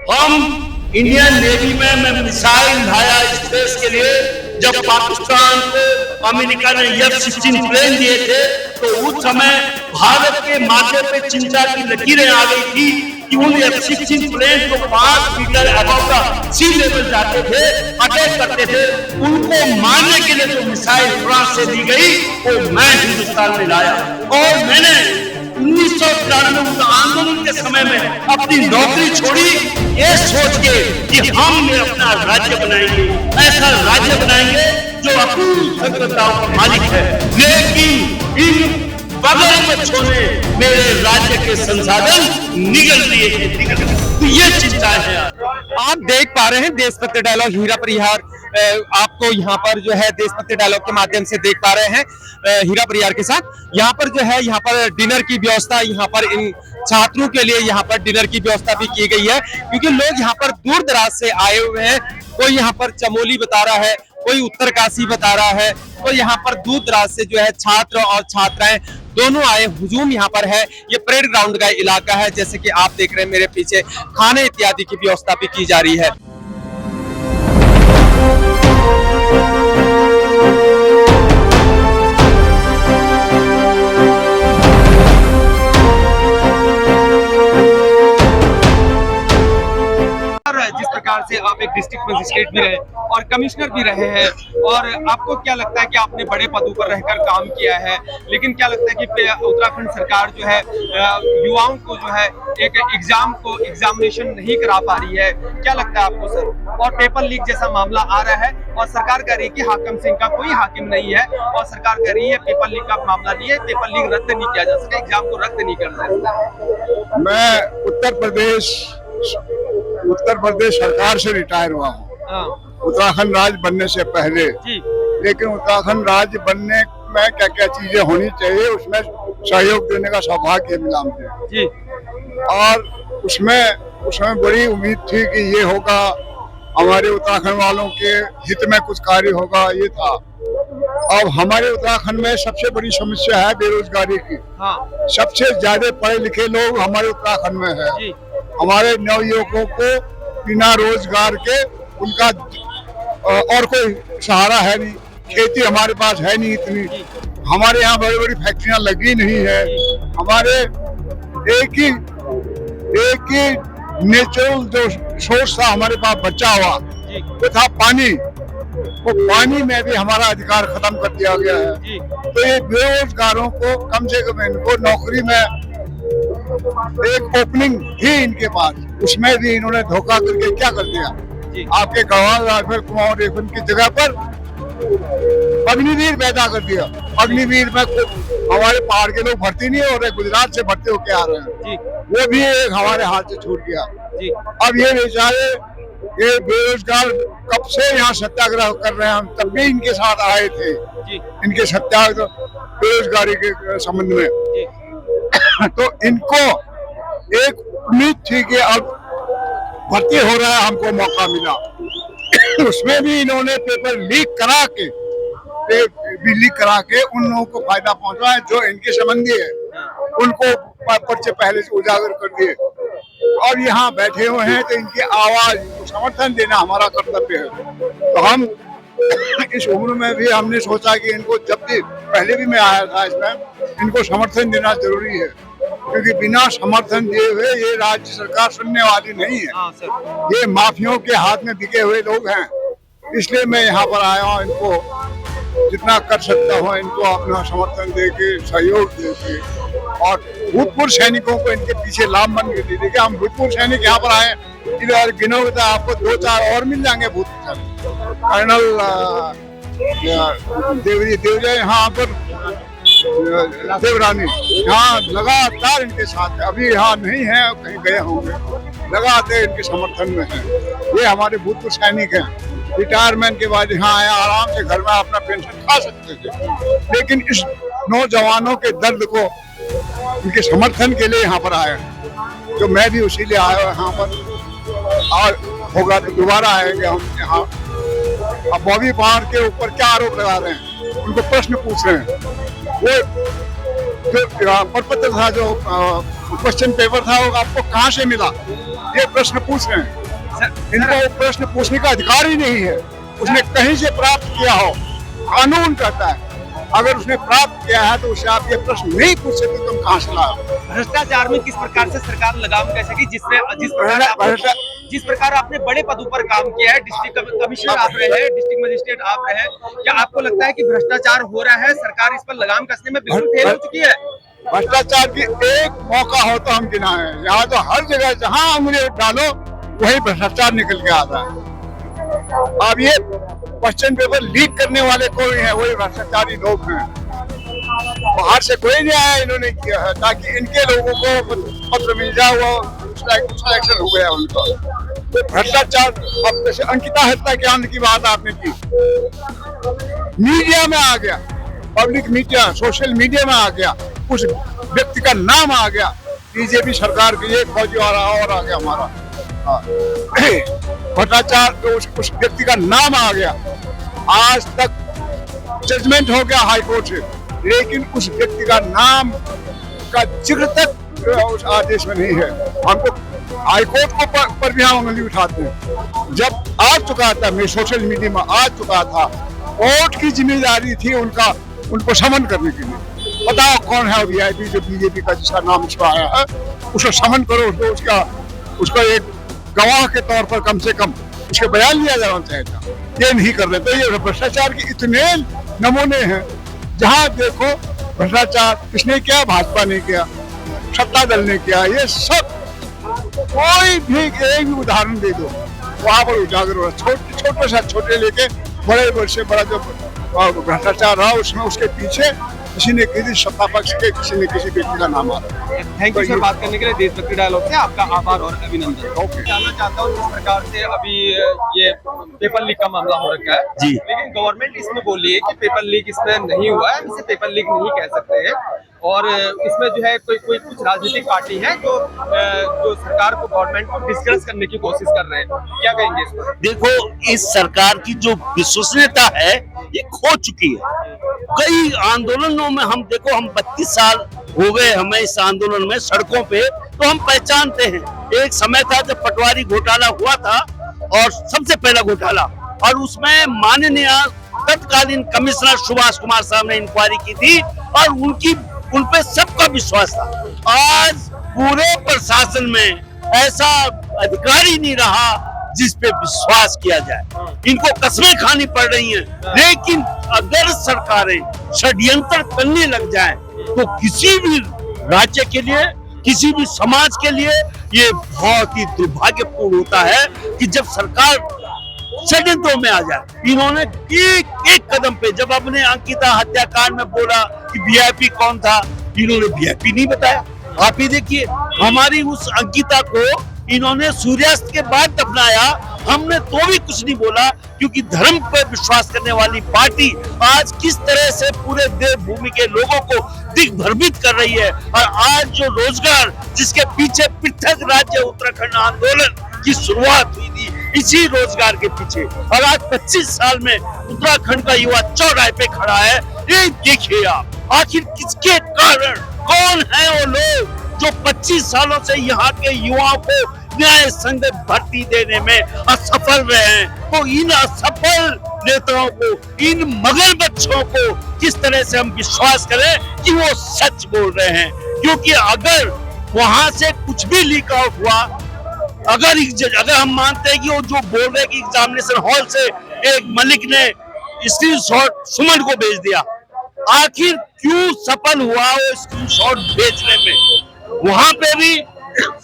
हम Indian navy में मैं मिसाइल लाया इस देश के लिए। जब पाकिस्तान को अमेरिका ने F-16 प्लेन दिए थे तो उस समय भारत के माथे पे चिंता की लकीरें आ गई थी कि उन F-16 प्लेन को 5 मीटर अबव का सी लेवल जाते थे, अटैक करते थे, उनको मारने के लिए जो मिसाइल फ्रांस से दी गई वो मैं हिंदुस्तान में लाया। और मैंने 1993 आंदोलन के समय में अपनी नौकरी छोड़ी ये सोच के कि हम अपना राज्य बनाएंगे, ऐसा राज्य बनाएंगे जो अपनी स्वतंत्रताओं का मालिक है। लेकिन इन बगल में छोड़े मेरे राज्य के संसाधन निगल दिए हैं, तो ये चिंता है। आप देख पा रहे हैं देशभक्ति डायलॉग हीरा परिहार, आपको यहाँ पर जो है देशभक्ति डायलॉग के माध्यम से देख पा रहे हैं हीरा परिहार के साथ। यहाँ पर जो है यहाँ पर डिनर की व्यवस्था, यहाँ पर इन छात्रों के लिए यहाँ पर डिनर की व्यवस्था भी की गई है, क्योंकि लोग यहाँ पर दूर दराज से आए हुए हैं। कोई यहाँ पर चमोली बता रहा है, कोई उत्तरकाशी बता रहा है, तो यहाँ पर दूर दराज से जो है छात्र और छात्राएं दोनों आए। हुजूम यहाँ पर है, ये परेड ग्राउंड का इलाका है। जैसे कि आप देख रहे हैं मेरे पीछे खाने इत्यादि की व्यवस्था भी की जा रही है। जिस प्रकार से आप एक डिस्ट्रिक्ट मजिस्ट्रेट भी रहे और कमिश्नर भी रहे हैं, और आपको क्या लगता है कि आपने बड़े पदों पर रहकर काम किया है, लेकिन क्या लगता है कि उत्तराखंड सरकार जो है युवाओं को जो है एक एग्जामिनेशन नहीं करा पा रही है, क्या लगता है आपको सर? और पेपर लीक जैसा मामला आ रहा है और सरकार कह रही है कि हाकिम सिंह का कोई हाकिम नहीं है, और सरकार कह रही है पेपर लीक का मामला नहीं है, पेपर लीक रद्द नहीं किया जा सकता, एग्जाम को रद्द नहीं करना है। मैं उत्तर प्रदेश सरकार से रिटायर हुआ हूँ उत्तराखंड राज्य बनने से पहले। लेकिन उत्तराखंड राज्य बनने में क्या क्या चीजें होनी चाहिए उसमें सहयोग देने का सौभाग्य मिला मुझे। और उसमें बड़ी उम्मीद थी कि ये होगा, हमारे उत्तराखंड वालों के हित में कुछ कार्य होगा, ये था। अब हमारे उत्तराखंड में सबसे बड़ी समस्या है बेरोजगारी की। सबसे ज्यादा पढ़े लिखे लोग हमारे उत्तराखंड में है। हमारे नवयुवकों को बिना रोजगार के उनका और कोई सहारा है नहीं। खेती हमारे पास है नहीं इतनी, हमारे यहाँ बड़ी बड़ी फैक्ट्रियां लगी नहीं है। हमारे एक ही नेचुरल जो सोर्स था हमारे पास बचा हुआ वो था पानी। वो पानी में भी हमारा अधिकार खत्म कर दिया गया है। तो ये बेरोजगारों को कम से कम इनको नौकरी में एक ओपनिंग थी इनके पास, उसमें भी इन्होंने धोखा करके क्या कर दिया। आपके गढ़वाल राजभर कुमाऊं रेफन की जगह पर अग्निवीर पैदा कर दिया। अग्निवीर में हमारे पहाड़ के लोग भर्ती नहीं हो रहे, गुजरात से भर्ती होके आ रहे हैं, वो भी एक हमारे हाथ से छूट गया। अब ये बेचारे ये बेरोजगार कब से यहाँ सत्याग्रह कर रहे हैं, हम तब भी इनके साथ आए थे, इनके सत्याग्रह बेरोजगारी के संबंध में। तो इनको एक उम्मीद थी कि अब भर्ती हो रहा है, हमको मौका मिला। उसमें भी इन्होंने पेपर लीक करा के उन लोगों को फायदा पहुंचा है जो इनके संबंधी है, उनको पर्चे पहले से उजागर कर दिए और यहाँ बैठे हुए हैं। तो इनकी आवाज को समर्थन देना हमारा कर्तव्य है। तो हम इस उम्र में भी हमने सोचा कि इनको, जब भी पहले भी मैं आया था इसमें, इनको समर्थन देना जरूरी है, क्योंकि बिना समर्थन दिए हुए ये राज्य सरकार सुनने वाली नहीं है। ये माफियों के हाथ में बिके हुए लोग हैं, इसलिए मैं यहाँ पर आया हूँ। इनको जितना कर सकता हूँ इनको अपना समर्थन दे के, सहयोग दे के, और भूतपूर्व सैनिकों को इनके पीछे लाभ बन के दे देंगे। हम भूतपूर्व सैनिक यहाँ पर आए, इधर गिनोगे तो आपको 2-4 और मिल जाएंगे भूतपूर्व सैनिक। कर्नल देवजय यहाँ पर, देवरानी यहाँ लगातार इनके साथ है, अभी यहाँ नहीं है, कहीं गए होंगे, लगातार इनके समर्थन में है। ये हमारे भूतपूर्व सैनिक हैं, रिटायरमेंट के बाद यहाँ आया, आराम से घर में अपना पेंशन खा सकते थे। लेकिन इस नौजवानों के दर्द को, इनके समर्थन के लिए यहाँ पर आए, तो मैं भी उसी लिए आया यहाँ पर। और होगा तो दोबारा आएंगे हम यहाँ। अब बॉबी पहाड़ के ऊपर क्या आरोप लगा रहे हैं, उनको प्रश्न पूछ रहे हैं। वो जो प्रपत्र था, जो क्वेश्चन पेपर था, वो आपको कहाँ से मिला? ये प्रश्न पूछ रहे हैं। इनको प्रश्न पूछने का अधिकार ही नहीं है। उसने कहीं से प्राप्त किया हो, कानून कहता है अगर उसने प्राप्त किया है तो उससे आप ये प्रश्न नहीं पूछ सकते तुम कहाँ से लाओ। भ्रष्टाचार में किस प्रकार से सरकार लगाम कैसे जिस प्रकार आपने बड़े पदों पर काम किया है, डिस्ट्रिक्ट कमिश्नर आप रहे हैं, डिस्ट्रिक्ट मजिस्ट्रेट आप रहे हैं, क्या आपको लगता है कि भ्रष्टाचार हो रहा है, सरकार इस पर लगाम कसने में बिल्कुल फेल हो चुकी है? भ्रष्टाचार की एक मौका हो तो हम गिनाए, यहाँ तो हर जगह जहाँ उंगली डालो वही भ्रष्टाचार निकल के आता है। अब ये क्वेश्चन पेपर लीक करने वाले कोई है, वही भ्रष्टाचारी लोग हैं। बाहर से कोई नहीं आया, इन्होंने किया है ताकि इनके लोगों को पत्र मिल जाए, वो सिलेक्शन हो गया उनका। तो भ्रष्टाचार, अब जैसे अंकिता हत्या कांड की बात आपने की, मीडिया में आ गया, पब्लिक मीडिया, सोशल मीडिया में आ गया, उस व्यक्ति का नाम आ गया, बीजेपी सरकार के लिए फौजी वाला और आ गया हमारा भ्रष्टाचार, तो उस व्यक्ति का नाम आ गया। आज तक जजमेंट हो गया हाई कोर्ट से, लेकिन उस व्यक्ति का नाम का जिक्र तक उस आदेश में नहीं है। हमको हाई कोर्ट को पर भी हम उंगली उठाते हैं। जब आ चुका था, मैं सोशल मीडिया में आ चुका था, कोर्ट की जिम्मेदारी थी उनको समन करने के लिए। बताओ कौन है वीआईपी जो बीजेपी का जिसका नाम उसको आया है, उसको समन करो, उसको एक गवाह के तौर पर कम से कम उसके बयान लिया जाना चाहिए था। ये नहीं कर रहे। तो ये भ्रष्टाचार के इतने नमूने हैं, जहाँ देखो भ्रष्टाचार किसने किया, भाजपा ने किया, सत्ता दल ने किया, ये सब कोई भी एक भी उदाहरण दे दो वहां पर उजागर हो रहा। छोटे से छोटे लेके बड़े से बड़ा जो भ्रष्टाचार रहा, उसमें उसके पीछे किसी ने किसी सत्ता पक्ष के किसी ने किसी व्यक्ति का नाम आ रहा है। थैंक यू सर, बात करने के लिए देशभक्ति डायलॉग से आपका आभार और अभिनंदन। जानना चाहता हूँ जिस प्रकार से अभी ये पेपर लीक का मामला हो रखा है जी, लेकिन गवर्नमेंट इसमें बोली है कि पेपर लीक इसमें नहीं हुआ है, इसे पेपर लीक नहीं कह सकते हैं, और इसमें जो है कोई कुछ राजनीतिक पार्टी है जो सरकार को, गवर्नमेंट को डिस्कस करने की कोशिश कर रहे हैं। क्या कहेंगे इस पर? देखो, इस सरकार की जो विश्वसनीयता है ये खो चुकी है। कई आंदोलनों में हम 32 साल हो गए हमें इस आंदोलन में, सड़कों पे, तो हम पहचानते हैं। एक समय था जब पटवारी घोटाला हुआ था, और सबसे पहला घोटाला, और उसमें माननीय तत्कालीन कमिश्नर सुभाष कुमार साहब ने इंक्वायरी की थी, और उन पे सबका विश्वास था। आज पूरे प्रशासन में ऐसा अधिकारी नहीं रहा जिस पे विश्वास किया जाए। इनको कस्में खानी पड़ रही हैं, लेकिन अगर सरकारें षड्यंत्र करने लग जाएं, तो किसी भी राज्य के लिए, किसी भी समाज के लिए ये बहुत ही दुर्भाग्यपूर्ण होता है कि जब सरकार षड्यंत्रों में आ जाए। इन्होंने एक कदम पे, जब अपने अंकिता हत्याकांड में बोला कि वीआईपी कौन था, इन्होंने वीआईपी नहीं बताया। आप ही देखिए, हमारी उस अंकिता को इन्होंने सूर्यास्त के बाद दफनाया, हमने तो भी कुछ नहीं बोला, क्योंकि धर्म पर विश्वास करने वाली पार्टी आज किस तरह से पूरे देवभूमि के लोगों को दिग्भ्रमित कर रही है। और आज जो रोजगार, जिसके पीछे पृथक राज्य उत्तराखंड आंदोलन की शुरुआत हुई थी, इसी रोजगार के पीछे, और आज 25 साल में उत्तराखंड का युवा चौराहे पे खड़ा है। ये देखिए आप, आखिर किसके कारण, कौन है वो लोग जो 25 सालों से यहाँ के युवाओं को न्याय संग भर्ती देने में असफल रहे हैं। तो इन असफल नेताओं को, इन मगरमच्छों को किस तरह से हम विश्वास करें कि वो सच बोल रहे हैं? क्योंकि अगर वहां से कुछ भी लीक आउट हुआ, अगर हम मानते हैं कि वो जो बोल रहे हैं कि एग्जामिनेशन हॉल से एक मलिक ने स्क्रीनशॉट सुमन को भेज दिया, आखिर क्यों सफल हुआ वो स्क्रीनशॉट भेजने में? वहां पे भी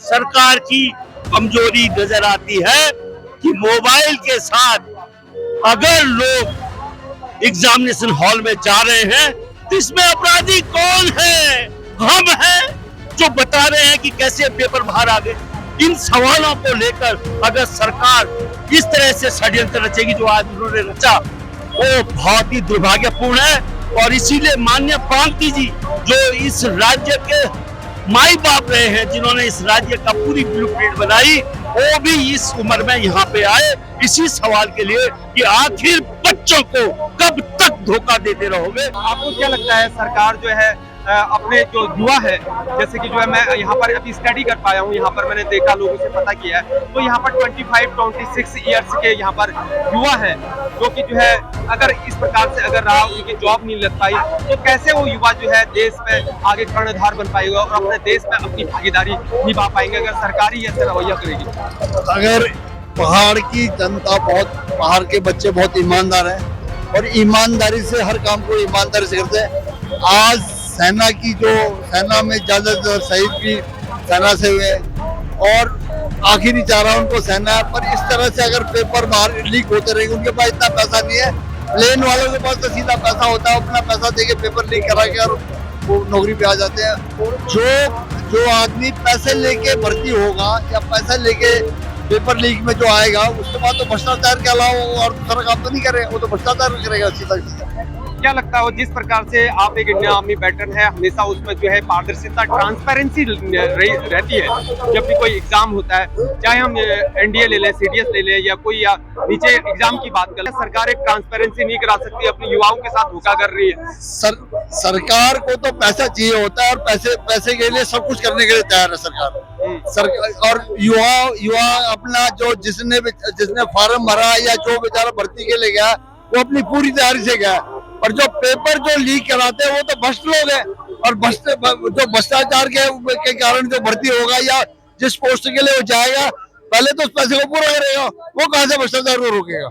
सरकार की कमजोरी नजर आती है कि मोबाइल के साथ अगर लोग एग्जामिनेशन हॉल में जा रहे हैं, तो इसमें अपराधी कौन है? हम हैं जो बता रहे हैं कि कैसे पेपर बाहर आ गए। इन सवालों को लेकर अगर सरकार इस तरह से षड्यंत्र रचेगी जो आज उन्होंने रचा, वो बहुत ही दुर्भाग्यपूर्ण है। और इसीलिए माननीय प्रांति जी, जो इस राज्य के माई बाप रहे हैं, जिन्होंने इस राज्य का पूरी ब्लूप्रिंट बनाई, वो भी इस उम्र में यहाँ पे आए इसी सवाल के लिए कि आखिर बच्चों को कब तक धोखा देते रहोगे? आपको क्या लगता है, सरकार जो है अपने जो युवा है, जैसे कि जो है मैं यहाँ पर अभी स्टडी कर पाया हूँ, यहाँ पर मैंने देखा, लोगों से पता किया है, तो यहाँ पर 25-26 ईयर्स के यहाँ पर युवा है जो कि जो है अगर इस प्रकार से अगर रहा, उनकी जॉब नहीं लग पाई, तो कैसे वो युवा जो है देश में आगे कर्णधार बन पाएगा और अपने देश में अपनी भागीदारी निभा पाएंगे अगर सरकार ही ऐसा रवैया करेगी। अगर पहाड़ की जनता पहाड़ के बच्चे बहुत ईमानदार हैं और ईमानदारी से हर काम को ईमानदारी से करते हैं। आज सेना में ज्यादातर शहीद भी सेना से हुए और आखिरी चारा उनको सेना है। पर इस तरह से अगर पेपर बाहर लीक होते रहेंगे, उनके पास इतना पैसा नहीं है, प्लेन वालों के पास तो सीधा पैसा होता है, अपना पैसा देके पेपर लीक करा के और वो नौकरी पे आ जाते हैं। जो आदमी पैसे लेके भर्ती होगा या पैसा लेके पेपर लीक में जो आएगा, उसके बाद तो भ्रष्टाचार के अलावा और दूसरा काम तो नहीं करेगा, वो तो भ्रष्टाचार करेगा सीधा सीधा। क्या लगता है जिस प्रकार से आप एक इंडियन आर्मी वेटरन है, हमेशा उसमें जो है पारदर्शिता, ट्रांसपेरेंसी रहती है जब भी कोई एग्जाम होता है, चाहे हम एनडीए ले लें, सीडीएस ले लें या कोई नीचे एग्जाम की बात करें, सरकार एक ट्रांसपेरेंसी नहीं करा सकती, अपने युवाओं के साथ धोखा कर रही है। सरकार को तो पैसा चाहिए होता है और पैसे के लिए सब कुछ करने के लिए तैयार है सरकार। और युवा अपना जो जिसने फार्म भरा या जो बेचारा भर्ती के लिए गया, वो अपनी पूरी तैयारी से गया। और जो पेपर जो लीक कराते हैं वो तो भ्रष्ट लोग हैं, और जो भ्रष्टाचार के कारण जो भर्ती होगा या जिस पोस्ट के लिए वो जाएगा, पहले तो उस पैसे को पूरा करेगा, वो कहाँ से भ्रष्टाचार को रोकेगा।